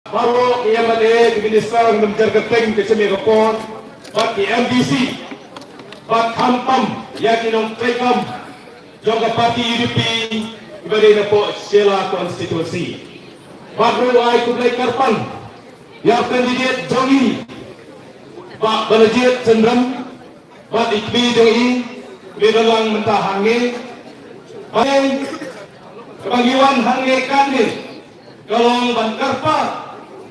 Baru yang ada di Minister menjaga keting ke sini report, bagi MDC, bagi Kampam, yang kinong Trekam, juga parti UDP, ibadah nepok Sela Konstitusi. Baru ay Kublai Karpan, yang kandidat Jongi, bak Balajit Sendram, bak Ikbi Jongi, Bidalang Mentah Hangi, bak Kebagiwan Hangi Kanil, Galong Ban Karpa,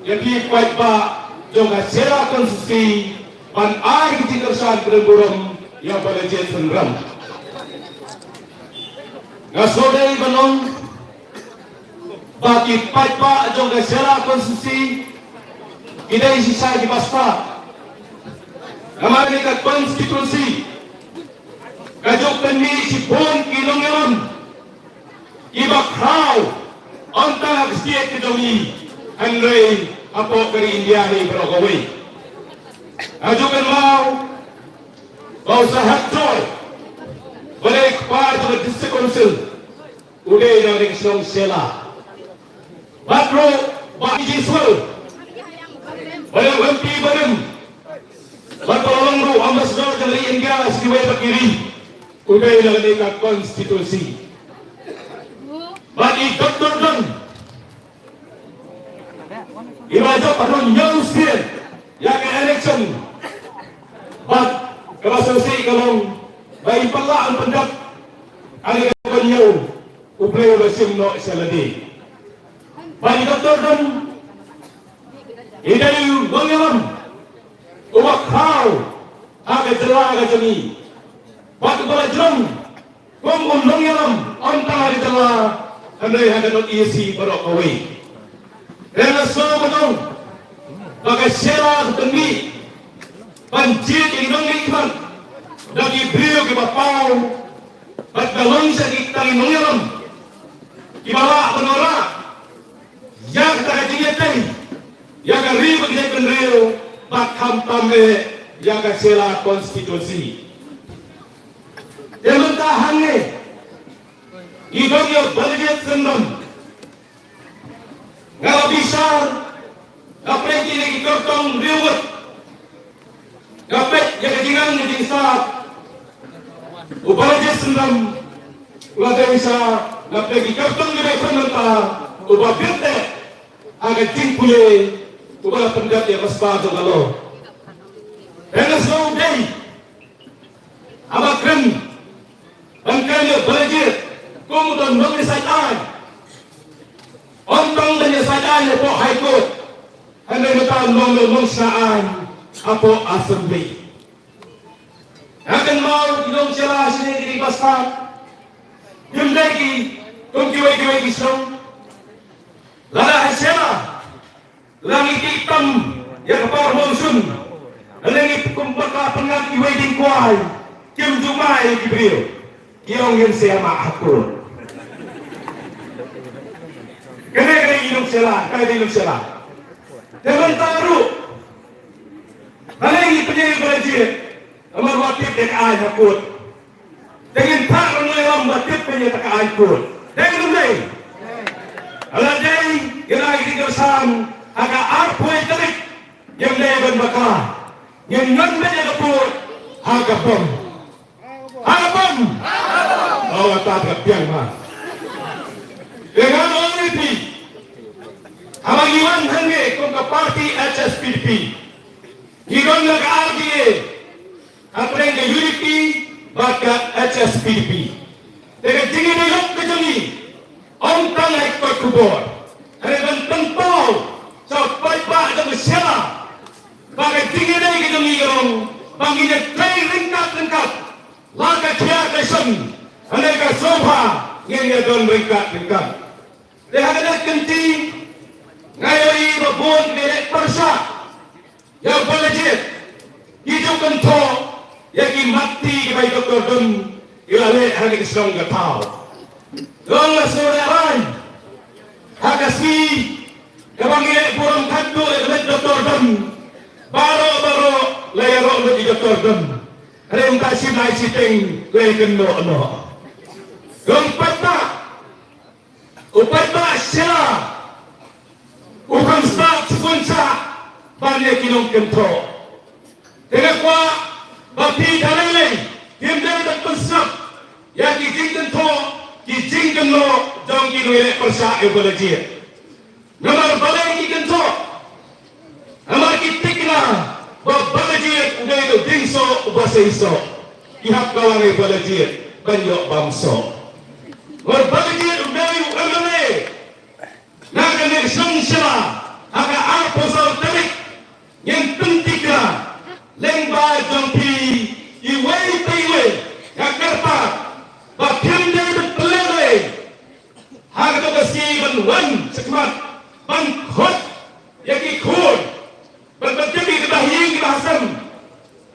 yang dibuat pak juga Sela Konstitusi ban air kecerdasan berburung yang Balajit Sendram. Ngasodai banong bagi pak juga Sela Konstitusi kita sisa di paspa. Kemarin ikat konstitusi kajuk pendi si pun kilong yaman ibak rau ontang setiap kejongi Henry apa dari India ni berokawi kajukan mau bau sahat joy boleh kepada juga district council udah yang reksong Sela bakro bagi jiswal boleh MP bareng Batolong ru ambassador dari India siway bakiri udah yang dekat konstitusi bagi Dr. Don Ibadah panon nyusin yang election bat kerasusi kalong bayi pelaan pendak ada kebanyakan upaya besim no seladi bagi Dr. Don idai bangawan ubak kau agak jelah agak jemi batu bola jom kom undang yalam antara di jelah andai agak not isi berok away kerana semua betul bagai Sela tinggi banjir indong ikan dagi beliau ke bapau bat galong sa iktang indong yalam ibala penora yang tak jingetai yang ribet dia penreo bakam tambe yang Sela Konstitusi yang mentahannya idong yang Balajit Sendram kalau bisa dapat kini kertong riwet dapat yang ketinggalan di saat Balajit Sendram kalau bisa dapat kertong di Sendram ubah binte agak tingkule ubah pendat yang mesbah tu kalau dengan slow day abang keren bangkanya Balajit kemudian mengisahkan ontong dan sadaan po high court andai betul nong saan apo assembly akan mau ilong Sela sini di pasar yung lagi kung kiway kisong lala Sela langi hitam yang kapar monsun langi kumpaka pengat kiway din kuay kim jumay kibriyo iyong yun siya maakot kena ilong Sela, kena ilong Sela. Jangan taruh. Halangi penyayang Balajit, amar wakil dan ay hakut. Jangan taruh ngayon wakil penyayang tak ay hakut. Jangan lumay. Alajay, ilay tigasan, aga arpoy tarik, yang leban baka, yang nganman yang kaput, hagapon. Hagapon! Awat tatap yang mah. Dengan ONP Abang Iwan Hange kung ka party HSPDP Hidon nag-RDA Apreng ka UDP baka HSPDP Dengan tingin na yung kajami Ontang hektor kubor Kanilang tangpaw Sa paypa ng Sela Baka tingin na yung kajami yung Panginag kay ringkat Laka kaya kason Anay ka sopa Ngayon doon ringkat Lihat ada kenti ngayon ibabun direk persa yang Balajit hijau kento yang mati kibay Dr. Don ilale hanggang isang gatao doon na suraran hagasi kabangin purong kanto ilale Dr. Don baro layaro lo di Dr. Don ada yung kasih na isiting kaya kendo doon pata upay ba Sela Bukan sebab sekunca banyak kinong kento. Dengan kuat bagi dalam lain Kim dan terpesap yang kijing kento kijing keno jom kinong persa ebolajir. Nomor balai kento nomor kitikna babalajir udah itu dingso ubasa iso ihap kawan ebolajir banyak bamso. Berbalajir udah itu emane naganik sungsela aga arposal tarik yang penting lengba jampi iway taiwe yakarta bakim dari pelere harga besi banwan sekmat bangkot yaki khod berbagai kebahyang kebahasam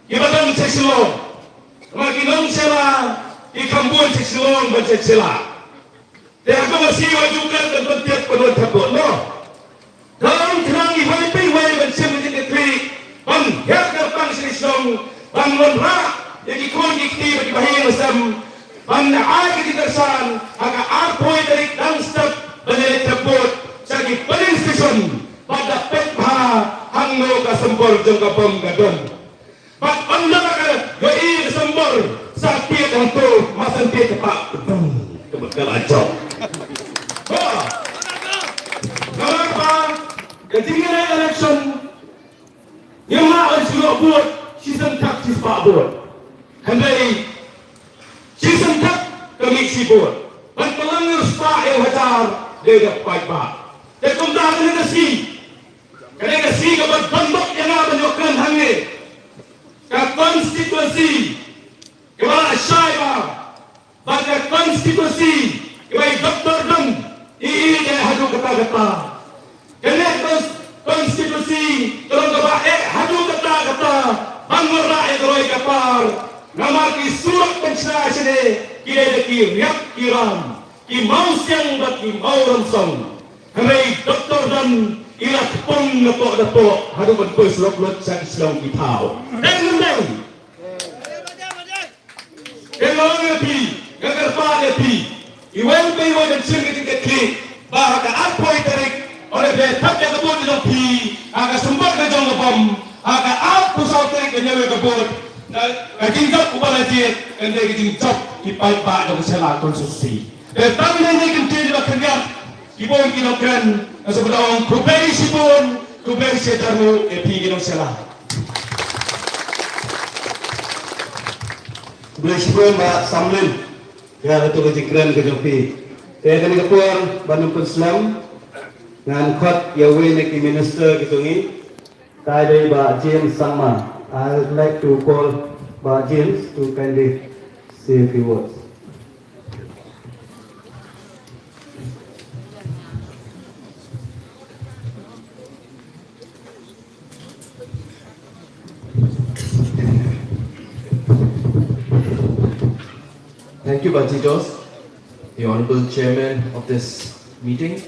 ibadan sekselong makinong sela ikambuan sekselong berseksela harga besi wajukan dan bertiap penuh tabut no dalam kerang iway taiwe bersemenjadi klik bang yakar bang sekselong bang monra yaki khod ikti bagi bahyang masam bang naagi ditersan aga arpoy dari dangstap banyak tabut sagi paling stesen pada petha hangno ka sembor jeng ka bom gadon pat anda ka gai sembor sakti untuk masan ti tepak kebekal acok kenapa ketika election yang harus buat season tak sispa buat handai season tak kami si buat dan pelanggar spa yang hajar dia dapat pak dan kumpulan negasi kepada bambak yang menunjukkan hangi ke konstitusi kepada syaiba pada konstitusi kepada doktor dan ini dia hadu kata-kata kerana konstitusi tolong kepada hadu kata-kata bangun rakyat roi kapar nama ki surat pencerah sini kira ki riak kiram ki mau siang bat ki mau ramsong Hei doktor dan ilah pun nepok-nepok hadu berpus lok-lok sak Islam kitau. Dan ngendang. Kelong lepi, gagarpa lepi. Iwan peiwan dan sing ketika klik bahaka apoi tarik oleh betak yang kebun di lepi aga sembah ke jong lebom aga apu sau tarik ke nyawa kebun kajingkap kubalajir kendai kajingkap dipaipak dan keselah konstitusi. Betang nyanyi kentiri bakariat Ibon kinokran sebenarnya kuberi sipun kuberi sedaru epi kinok salah. Kuberi sipun Mbak Samlin ya betul kejikran kejopi. Saya kami kepuan Bandung Islam dengan khot yawe neki minister kitungi. Saya dari Mbak James Sangma. I would like to call Mbak James to kindly say a few words. Thank you, Bachitos, the Honorable Chairman of this meeting,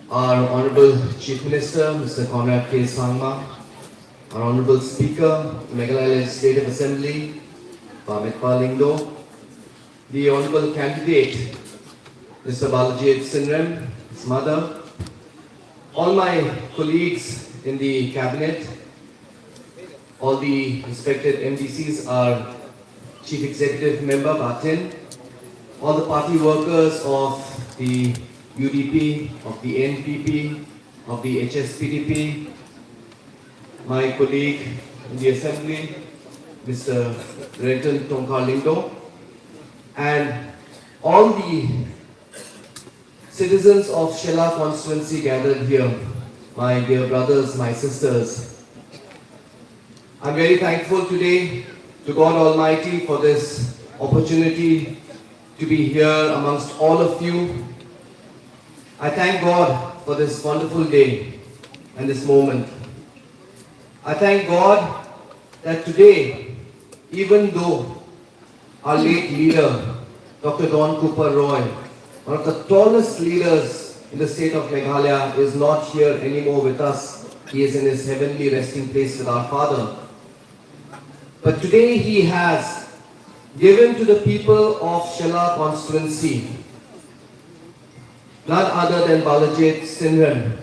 our Honorable Chief Minister, Mr. Conrad K. Sangma, our Honorable Speaker, Meghalaya Legislative Assembly, Pamitpa Lingdo, the Honorable Candidate, Mr. Balajit Sinrem, his mother, all my colleagues in the Cabinet, all the respected MDCs, our Chief Executive Member Batin, all the party workers of the UDP, of the NPP, of the HSPDP, my colleague in the Assembly, Mr. Renton Tongkar-Lingdo, and all the citizens of Shela constituency gathered here, my dear brothers, my sisters. I'm very thankful today to God Almighty for this opportunity to be here amongst all of you. I thank God for this wonderful day and this moment. I thank God that today, even though our late leader, Dr. Don Cooper Roy, one of the tallest leaders in the state of Meghalaya, is not here anymore with us. He is in his heavenly resting place with our Father. But today he has given to the people of Shela constituency none other than Balajit Sinrem,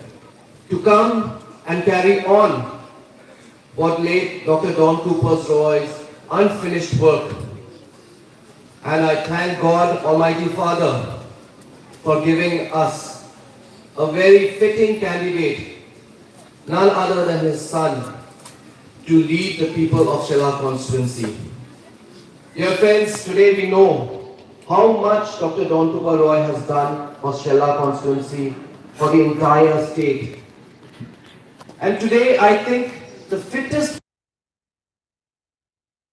to come and carry on what late Dr. Don Cooper Roy's unfinished work. And I thank God Almighty Father for giving us a very fitting candidate, none other than his son, to lead the people of Sheila constituency. Dear friends, today we know how much Dr. Don Cooper Roy has done for Sheila constituency, for the entire state. And today I think the fittest